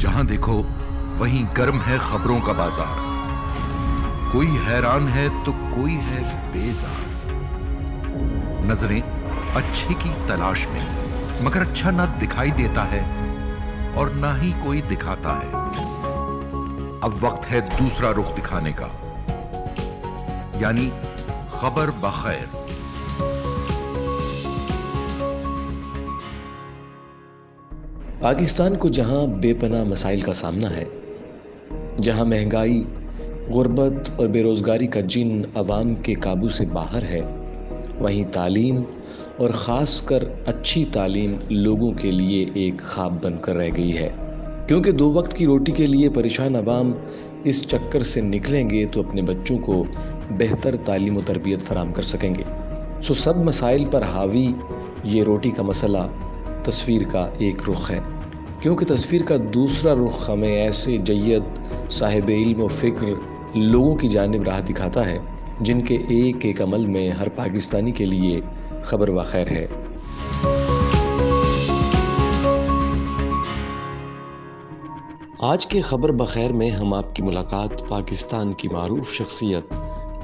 जहां देखो वहीं गर्म है खबरों का बाजार। कोई हैरान है तो कोई है बेजार। नजरें अच्छे की तलाश में, मगर अच्छा ना दिखाई देता है और ना ही कोई दिखाता है। अब वक्त है दूसरा रुख दिखाने का, यानी खबर बखैर। पाकिस्तान को जहां बेपनाह मसाइल का सामना है, जहां महंगाई, गुर्बत और बेरोजगारी का जिन अवाम के काबू से बाहर है, वहीं तालीम और ख़ासकर अच्छी तालीम लोगों के लिए एक ख्वाब बनकर रह गई है। क्योंकि दो वक्त की रोटी के लिए परेशान अवाम इस चक्कर से निकलेंगे तो अपने बच्चों को बेहतर तालीम और तरबियत फराम कर सकेंगे। सब मसाइल पर हावी ये रोटी का मसला तस्वीर का एक रुख है, क्योंकि तस्वीर का दूसरा रुख हमें ऐसे जय्यद साहिब इल्म व फ़िक्र लोगों की जानिब राह दिखाता है, जिनके एक एक अमल में हर पाकिस्तानी के लिए खबर व खैर है। आज के खबर बखैर में हम आपकी मुलाकात पाकिस्तान की मारूफ शख्सियत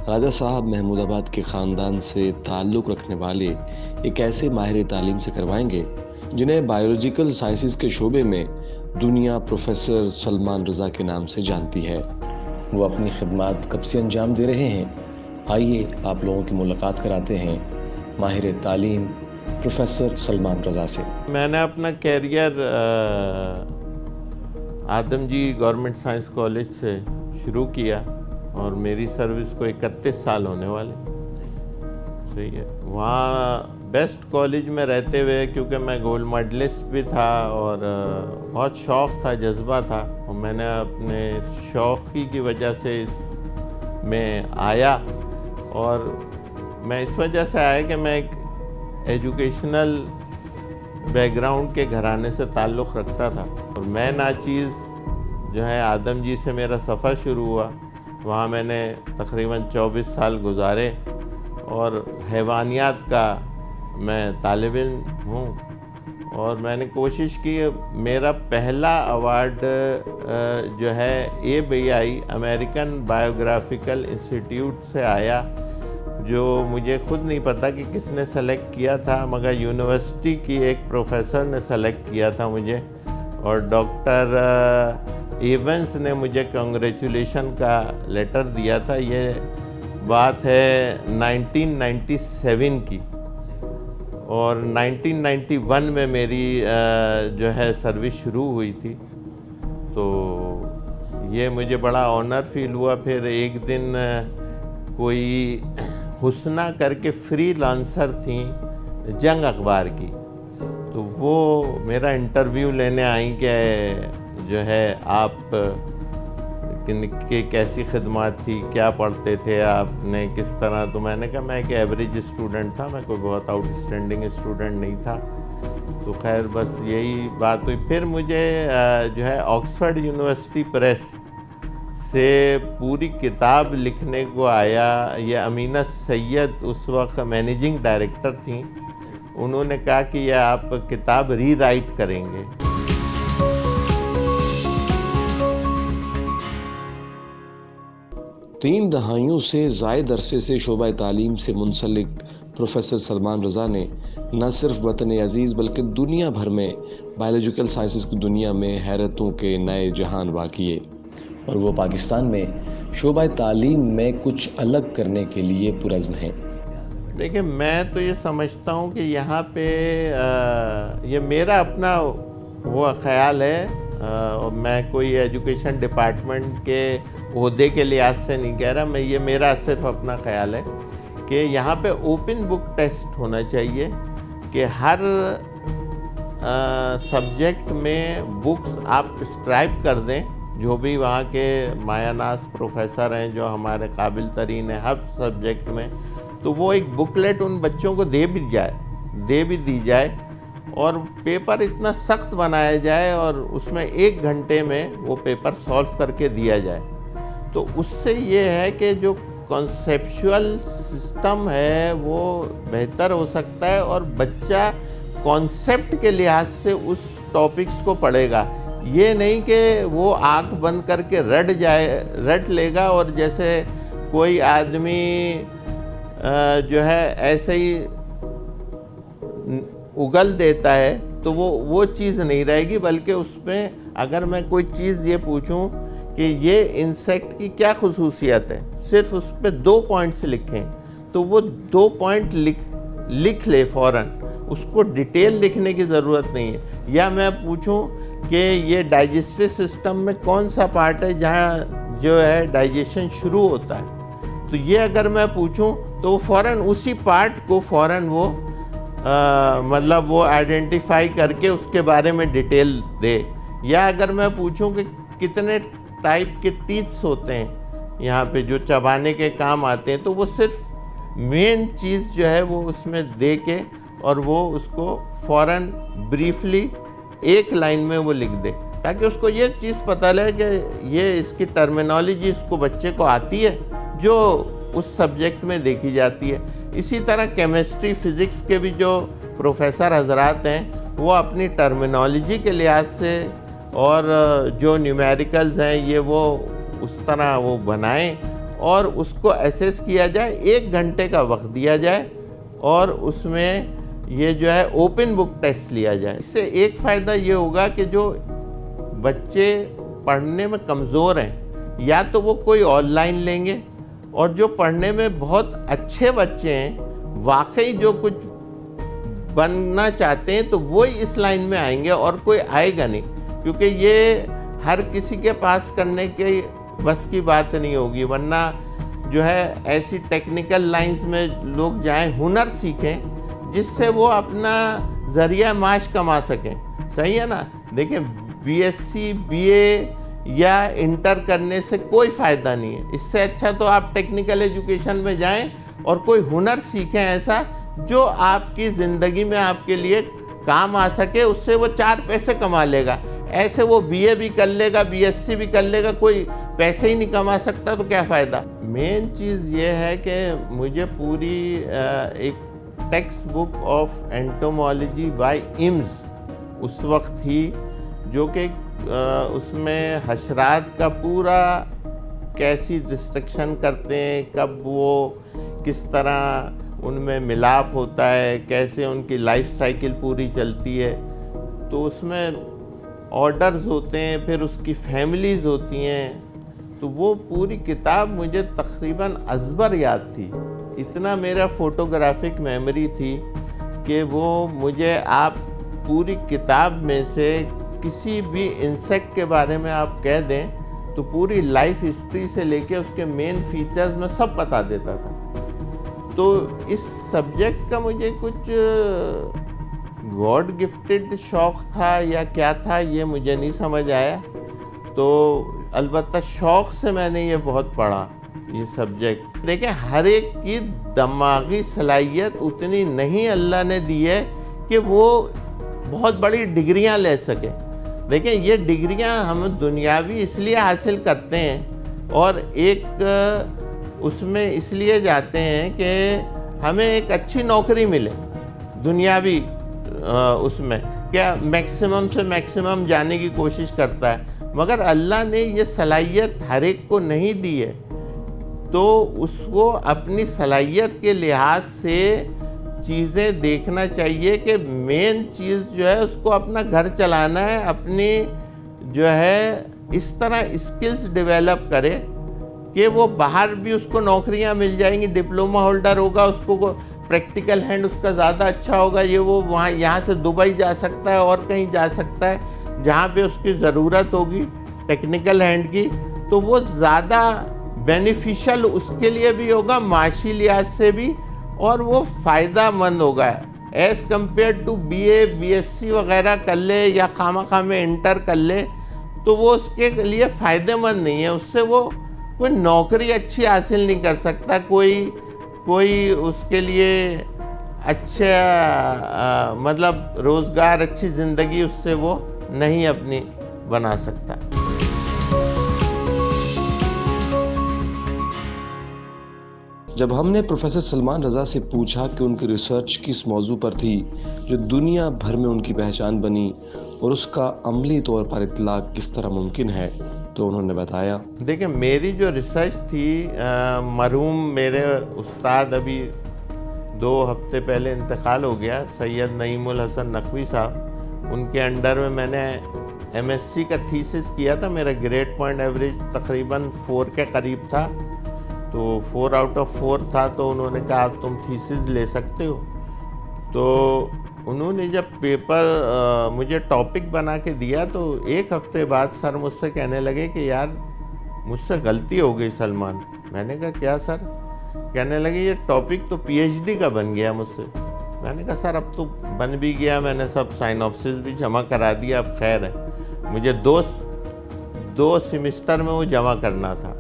राजा साहब महमूदाबाद के ख़ानदान से ताल्लुक़ रखने वाले एक ऐसे माहिर तालीम से करवाएंगे जिन्हें बायोलॉजिकल साइंसेस के शोबे में दुनिया प्रोफेसर सलमान रज़ा के नाम से जानती है। वो अपनी खिदमत कब से अंजाम दे रहे हैं, आइए आप लोगों की मुलाकात कराते हैं माहिर तालीम प्रोफेसर सलमान रज़ा से। मैंने अपना कैरियर आदमजी गवर्नमेंट साइंस कॉलेज से शुरू किया और मेरी सर्विस को 31 साल होने वाले। सही है। वहाँ बेस्ट कॉलेज में रहते हुए, क्योंकि मैं गोल्ड मेडलिस्ट भी था और बहुत शौक़ था, जज्बा था, और मैंने अपने शौक़ी की वजह से इस में आया। और मैं इस वजह से आया कि मैं एक एजुकेशनल बैकग्राउंड के घराने से ताल्लुक़ रखता था और मैं नाचीज़ जो है आदमजी से मेरा सफ़र शुरू हुआ। वहाँ मैंने तकरीबन 24 साल गुजारे और हैवानियात का मैं तालिब इल्म हूँ। और मैंने कोशिश की, मेरा पहला अवार्ड जो है ABI अमेरिकन बायोग्राफिकल इंस्टीट्यूट से आया, जो मुझे खुद नहीं पता कि किसने सेलेक्ट किया था, मगर यूनिवर्सिटी की एक प्रोफेसर ने सेलेक्ट किया था मुझे, और डॉक्टर एवंस ने मुझे कांग्रेचुलेशन का लेटर दिया था। ये बात है 1997 की, और 1991 में मेरी जो है सर्विस शुरू हुई थी। तो ये मुझे बड़ा ऑनर फील हुआ। फिर एक दिन कोई हुस्ना करके फ्रीलांसर थी जंग अखबार की, तो वो मेरा इंटरव्यू लेने आई कि जो है आप कि कैसी खिदमत थी, क्या पढ़ते थे आपने, किस तरह। तो मैंने कहा मैं एक एवरेज स्टूडेंट था, मैं कोई बहुत आउटस्टैंडिंग स्टूडेंट नहीं था। तो खैर बस यही बात हुई। फिर मुझे जो है ऑक्सफोर्ड यूनिवर्सिटी प्रेस से पूरी किताब लिखने को आया। ये अमीना सैयद उस वक्त मैनेजिंग डायरेक्टर थी। उन्होंने कहा कि ये आप किताब रीराइट करेंगे। तीन दहाइयों से ज़ायद अरसे से शोबा तालीम से मुंसलिक प्रोफेसर सलमान रज़ा ने न सिर्फ वतन अज़ीज़ बल्कि दुनिया भर में बायोलॉजिकल साइंसेस की दुनिया में हैरतों के नए जहान वाक़िए, और वो पाकिस्तान में शोबा तालीम में कुछ अलग करने के लिए पुरज़्म हैं। देखिए, मैं तो ये समझता हूँ कि यहाँ पे ये मेरा अपना वो ख़याल है, और मैं कोई एजुकेशन डिपार्टमेंट के ओहदे के लिहाज से नहीं कह रहा, मैं ये मेरा सिर्फ अपना ख़याल है कि यहाँ पे ओपन बुक टेस्ट होना चाहिए कि हर सब्जेक्ट में बुक्स आप प्रिस्क्राइब कर दें। जो भी वहाँ के मायानास प्रोफेसर हैं जो हमारे काबिल तरीन हैं हर सब्जेक्ट में, तो वो एक बुकलेट उन बच्चों को दे भी दी जाए, और पेपर इतना सख्त बनाया जाए और उसमें 1 घंटे में वो पेपर सॉल्व करके दिया जाए। तो उससे ये है कि जो कॉन्सेप्चुअल सिस्टम है वो बेहतर हो सकता है और बच्चा कॉन्सेप्ट के लिहाज से उस टॉपिक्स को पढ़ेगा। ये नहीं कि वो आँख बंद करके रट लेगा और जैसे कोई आदमी जो है ऐसे ही उगल देता है, तो वो चीज़ नहीं रहेगी। बल्कि उसमें अगर मैं कोई चीज़ ये पूछूं कि ये इंसेक्ट की क्या खुसूसियत है, सिर्फ उस पर 2 पॉइंट्स लिखें, तो वो 2 पॉइंट लिख ले फ़ौरन, उसको डिटेल लिखने की ज़रूरत नहीं है। या मैं पूछूं कि ये डाइजेस्टिव सिस्टम में कौन सा पार्ट है जहाँ जो है डाइजेशन शुरू होता है, तो ये अगर मैं पूछूं तो फ़ौरन उसी पार्ट को फ़ौरन वो मतलब वो आइडेंटिफाई करके उसके बारे में डिटेल दे। या अगर मैं पूछूं कि कितने टाइप के टीथ्स होते हैं यहाँ पे जो चबाने के काम आते हैं, तो वो सिर्फ मेन चीज़ जो है वो उसमें दे के और वो उसको फ़ौरन ब्रीफली एक लाइन में वो लिख दे, ताकि उसको ये चीज़ पता लगे कि ये इसकी टर्मिनोलॉजी इसको बच्चे को आती है जो उस सब्जेक्ट में देखी जाती है। इसी तरह केमिस्ट्री फिज़िक्स के भी जो प्रोफेसर हजरात हैं वो अपनी टर्मिनोलॉजी के लिहाज से और जो न्यूमेरिकल्स हैं ये वो उस तरह वो बनाएं और उसको एसेस किया जाए। 1 घंटे का वक्त दिया जाए और उसमें ये जो है ओपन बुक टेस्ट लिया जाए। इससे एक फ़ायदा ये होगा कि जो बच्चे पढ़ने में कमज़ोर हैं या तो वो कोई ऑनलाइन लेंगे, और जो पढ़ने में बहुत अच्छे बच्चे हैं वाकई जो कुछ बनना चाहते हैं तो वो ही इस लाइन में आएंगे और कोई आएगा नहीं, क्योंकि ये हर किसी के पास करने के बस की बात नहीं होगी। वरना जो है ऐसी टेक्निकल लाइंस में लोग जाएं, हुनर सीखें जिससे वो अपना ज़रिया माश कमा सकें। सही है ना? देखिए बीएससी बीए या इंटर करने से कोई फ़ायदा नहीं है। इससे अच्छा तो आप टेक्निकल एजुकेशन में जाएं और कोई हुनर सीखें ऐसा जो आपकी ज़िंदगी में आपके लिए काम आ सके, उससे वो 4 पैसे कमा लेगा। ऐसे वो बीए भी कर लेगा, बीएससी भी कर लेगा, कोई पैसे ही नहीं कमा सकता, तो क्या फ़ायदा। मेन चीज़ ये है कि मुझे पूरी एक text book of entomology by Imms उस वक्त थी, जो कि उसमें हशरात का पूरा कैसी डिस्ट्रक्शन करते हैं, कब वो किस तरह उनमें मिलाप होता है, कैसे उनकी लाइफ साइकिल पूरी चलती है, तो उसमें ऑर्डर्स होते हैं, फिर उसकी फैमिलीज़ होती हैं। तो वो पूरी किताब मुझे तकरीबन अज़बर याद थी। इतना मेरा फ़ोटोग्राफिक मेमोरी थी कि वो मुझे आप पूरी किताब में से किसी भी इंसेक्ट के बारे में आप कह दें तो पूरी लाइफ हिस्ट्री से लेके उसके मेन फीचर्स में सब बता देता था। तो इस सब्जेक्ट का मुझे कुछ गॉड गिफ्टेड शौक़ था या क्या था ये मुझे नहीं समझ आया। तो अलबत्ता शौक़ से मैंने ये बहुत पढ़ा ये सब्जेक्ट। देखिए हर एक की दिमागी सलाहियत उतनी नहीं अल्लाह ने दी है कि वो बहुत बड़ी डिग्रियां ले सके। देखिए ये डिग्रियां हम दुनियावी इसलिए हासिल करते हैं और एक उसमें इसलिए जाते हैं कि हमें एक अच्छी नौकरी मिले दुनियावी उसमें क्या मैक्सिमम से मैक्सिमम जाने की कोशिश करता है। मगर अल्लाह ने ये सलाहियत हर एक को नहीं दी है, तो उसको अपनी सलाहियत के लिहाज से चीज़ें देखना चाहिए कि मेन चीज़ जो है उसको अपना घर चलाना है, अपनी जो है इस तरह स्किल्स डेवलप करे कि वो बाहर भी उसको नौकरियां मिल जाएंगी। डिप्लोमा होल्डर होगा, उसको प्रैक्टिकल हैंड उसका ज़्यादा अच्छा होगा, ये वो वहाँ यहाँ से दुबई जा सकता है और कहीं जा सकता है जहाँ पे उसकी ज़रूरत होगी टेक्निकल हैंड की, तो वो ज़्यादा बेनिफिशियल उसके लिए भी होगा माशी लिहाज से भी, और वो फ़ायदा मंद होगा as compare to BA BSc वगैरह कर ले या खामा में इंटर कर ले, तो वो उसके लिए फ़ायदेमंद नहीं है। उससे वो कोई नौकरी अच्छी हासिल नहीं कर सकता, कोई उसके लिए अच्छा मतलब रोज़गार अच्छी ज़िंदगी उससे वो नहीं अपनी बना सकता। जब हमने प्रोफेसर सलमान रज़ा से पूछा कि उनकी रिसर्च किस मौजू पर थी जो दुनिया भर में उनकी पहचान बनी, और उसका अमली तौर पर इतलाक किस तरह मुमकिन है, तो उन्होंने बताया। देखिए, मेरी जो रिसर्च थी, मरहूम मेरे उस्ताद अभी 2 हफ्ते पहले इंतकाल हो गया, सैयद नईमुल हसन नकवी साहब, उनके अंडर में मैंने MSc का थीसिस किया था। मेरा ग्रेड पॉइंट एवरेज तकरीबन 4 के करीब था, तो 4 आउट ऑफ 4 था। तो उन्होंने कहा तुम थीसिस ले सकते हो। तो उन्होंने जब पेपर मुझे टॉपिक बना के दिया, तो 1 हफ्ते बाद सर मुझसे कहने लगे कि यार मुझसे गलती हो गई सलमान। मैंने कहा क्या सर? कहने लगे ये टॉपिक तो PhD का बन गया मुझसे। मैंने कहा सर अब तो बन भी गया, मैंने सब साइनॉप्सिस भी जमा करा दिया, अब खैर है। मुझे 2 सेमेस्टर में वो जमा करना था।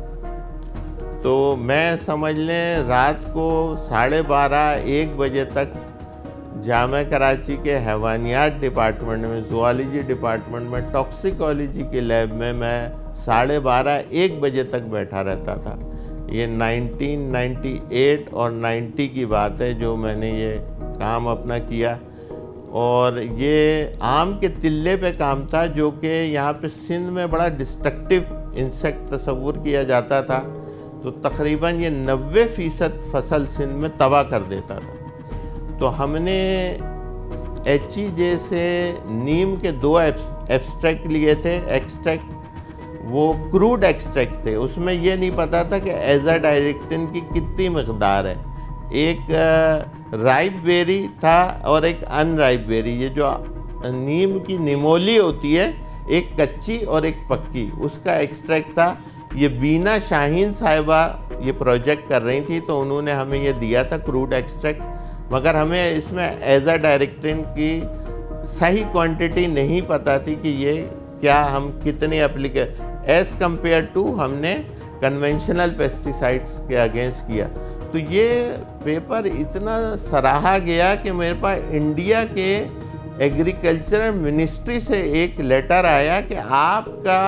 तो मैं समझ लें रात को 12:30-1 बजे तक जामे कराची के हैवानियात डिपार्टमेंट में, ज़ूलॉजी डिपार्टमेंट में, टॉक्सिकोलॉजी के लैब में मैं 12:30-1 बजे तक बैठा रहता था। ये 1998 और 90 की बात है जो मैंने ये काम अपना किया। और ये आम के तिल्ले पे काम था, जो कि यहाँ पे सिंध में बड़ा डिस्ट्रक्टिव इंसेक्ट तस्वुर किया जाता था। तो तकरीबन ये 90% फसल सिंध में तबाह कर देता था। तो हमने HEJ से नीम के 2 एक्सट्रैक्ट लिए थे। एक्सट्रैक्ट वो क्रूड एक्सट्रैक्ट थे, उसमें ये नहीं पता था कि एजाडायरेक्टिन की कितनी मकदार है। एक राइप बेरी था और एक अनराइप बेरी। ये जो नीम की निमोली होती है, एक कच्ची और एक पक्की, उसका एक्सट्रैक्ट था। ये बीना शाहीन साहिबा ये प्रोजेक्ट कर रही थी, तो उन्होंने हमें ये दिया था क्रूड एक्सट्रैक्ट, मगर हमें इसमें एजाडायरेक्टिन की सही क्वांटिटी नहीं पता थी कि ये क्या हम कितने एज़ कम्पेयर टू हमने कन्वेंशनल पेस्टिसाइड्स के अगेंस्ट किया। तो ये पेपर इतना सराहा गया कि मेरे पास इंडिया के एग्रीकल्चर मिनिस्ट्री से एक लेटर आया कि आपका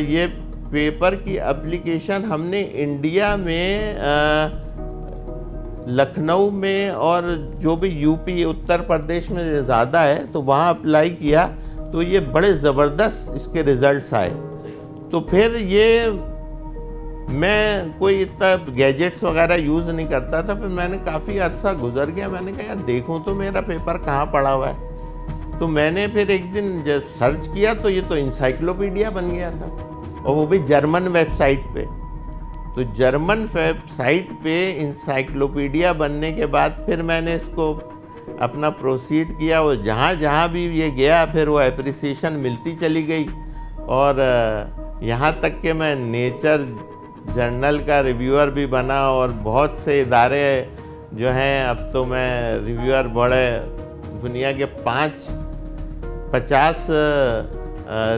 ये पेपर की एप्लीकेशन हमने इंडिया में लखनऊ में और जो भी यूपी उत्तर प्रदेश में ज़्यादा है, तो वहाँ अप्लाई किया। तो ये बड़े ज़बरदस्त इसके रिज़ल्ट्स आए। तो फिर ये मैं कोई इतना गैजेट्स वगैरह यूज़ नहीं करता था। फिर मैंने काफ़ी अर्सा गुजर गया, मैंने कहा यार देखूं तो मेरा पेपर कहाँ पड़ा हुआ है। तो मैंने फिर एक दिन जब सर्च किया तो ये तो इंसाइक्लोपीडिया बन गया था, और वो भी जर्मन वेबसाइट पे। तो जर्मन वेबसाइट पे इंसाइक्लोपीडिया बनने के बाद फिर मैंने इसको अपना प्रोसीड किया, और जहाँ जहाँ भी ये गया फिर वो एप्रिसिएशन मिलती चली गई। और यहाँ तक कि मैं नेचर जर्नल का रिव्यूअर भी बना, और बहुत से इदारे जो हैं, अब तो मैं रिव्यूअर बड़े दुनिया के 50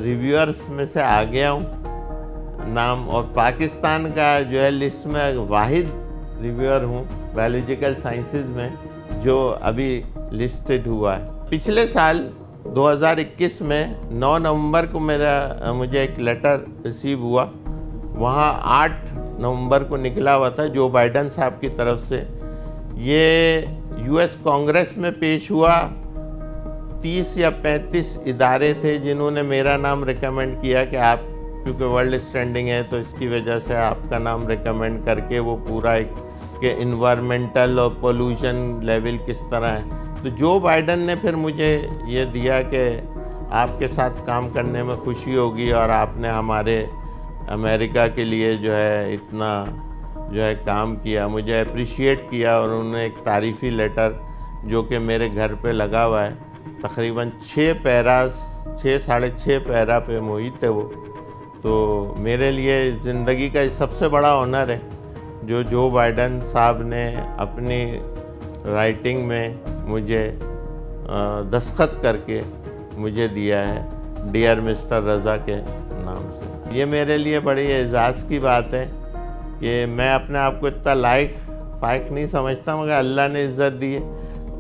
रिव्यूअर्स में से आ गया हूँ नाम, और पाकिस्तान का जो है लिस्ट में वाहिद रिव्यूअर हूँ बायोलॉजिकल साइंसेज में जो अभी लिस्टेड हुआ है। पिछले साल 2021 में 9 नवंबर को मुझे एक लेटर रिसीव हुआ। वहाँ 8 नवंबर को निकला हुआ था जो बाइडन साहब की तरफ से। ये US कांग्रेस में पेश हुआ। 30 या 35 इदारे थे जिन्होंने मेरा नाम रिकमेंड किया कि आप, क्योंकि वर्ल्ड स्टैंडिंग है तो इसकी वजह से आपका नाम रिकमेंड करके वो पूरा एक कि इन्वायरमेंटल और पोल्यूशन लेवल किस तरह है। तो जो बाइडन ने फिर मुझे ये दिया कि आपके साथ काम करने में खुशी होगी, और आपने हमारे अमेरिका के लिए जो है इतना जो है काम किया, मुझे अप्रिशिएट किया। और उन्होंने एक तारीफ़ी लेटर जो कि मेरे घर पे लगा हुआ है, तकरीबन 6 साढ़े 6 पैरा पे मुहित है वो। तो मेरे लिए ज़िंदगी का सबसे बड़ा ऑनर है जो बाइडन साहब ने अपनी राइटिंग में मुझे दस्तखत करके मुझे दिया है, डियर मिस्टर रज़ा के नाम से। ये मेरे लिए बड़ी एजाज़ की बात है कि मैं अपने आप को इतना लायक नहीं समझता, मगर अल्लाह ने इज़्ज़त दी है।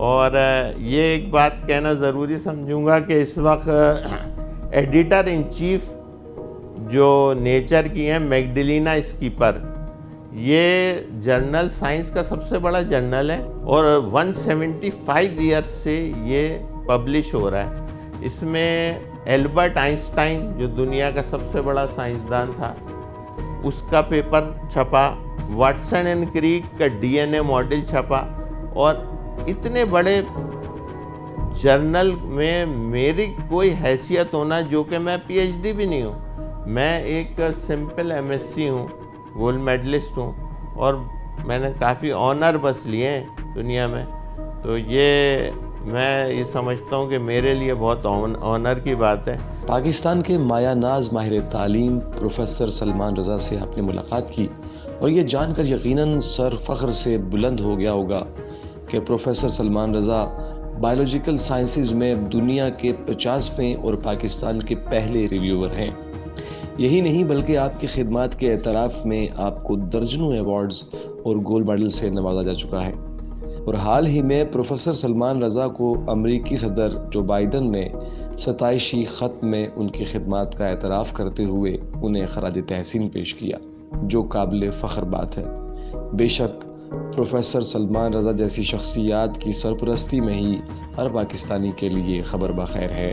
और ये एक बात कहना ज़रूरी समझूंगा कि इस वक्त एडिटर इन चीफ जो नेचर की हैं मैगडलिना स्कीपर, ये जर्नल साइंस का सबसे बड़ा जर्नल है और 175 ईयर्स से ये पब्लिश हो रहा है। इसमें एल्बर्ट आइंस्टाइन जो दुनिया का सबसे बड़ा साइंसदान था उसका पेपर छपा, वाटसन एंड क्रिक का डीएनए मॉडल छपा, और इतने बड़े जर्नल में मेरी कोई हैसियत होना, जो कि मैं पीएचडी भी नहीं हूँ, मैं एक सिंपल एमएससी हूँ, गोल्ड मेडलिस्ट हूँ, और मैंने काफ़ी ऑनर बस लिए हैं दुनिया में। तो ये मैं ये समझता हूँ कि मेरे लिए बहुत ऑनर की बात है। पाकिस्तान के मायानाज माहिर तालीम प्रोफेसर सलमान रज़ा से आपने मुलाकात की और ये जानकर यकीनन सर फ़ख्र से बुलंद हो गया होगा कि प्रोफेसर सलमान रज़ा बायोलॉजिकल साइंसेज में दुनिया के 50वें और पाकिस्तान के पहले रिव्यूअर हैं। यही नहीं बल्कि आपकी खिदमत के एतराफ़ में आपको दर्जनों अवार्ड्स और गोल्ड मेडल से नवाजा जा चुका है। और हाल ही में प्रोफेसर सलमान रज़ा को अमेरिकी सदर जो बाइडन ने 27 ख़त में उनकी खिदमत का एतराफ़ करते हुए उन्हें खराज तहसीन पेश किया, जो काबिल फ़ख्र बात है। बेशक प्रोफेसर सलमान रज़ा जैसी शख्सियात की सरपरस्ती में ही हर पाकिस्तानी के लिए खबर बखैर है।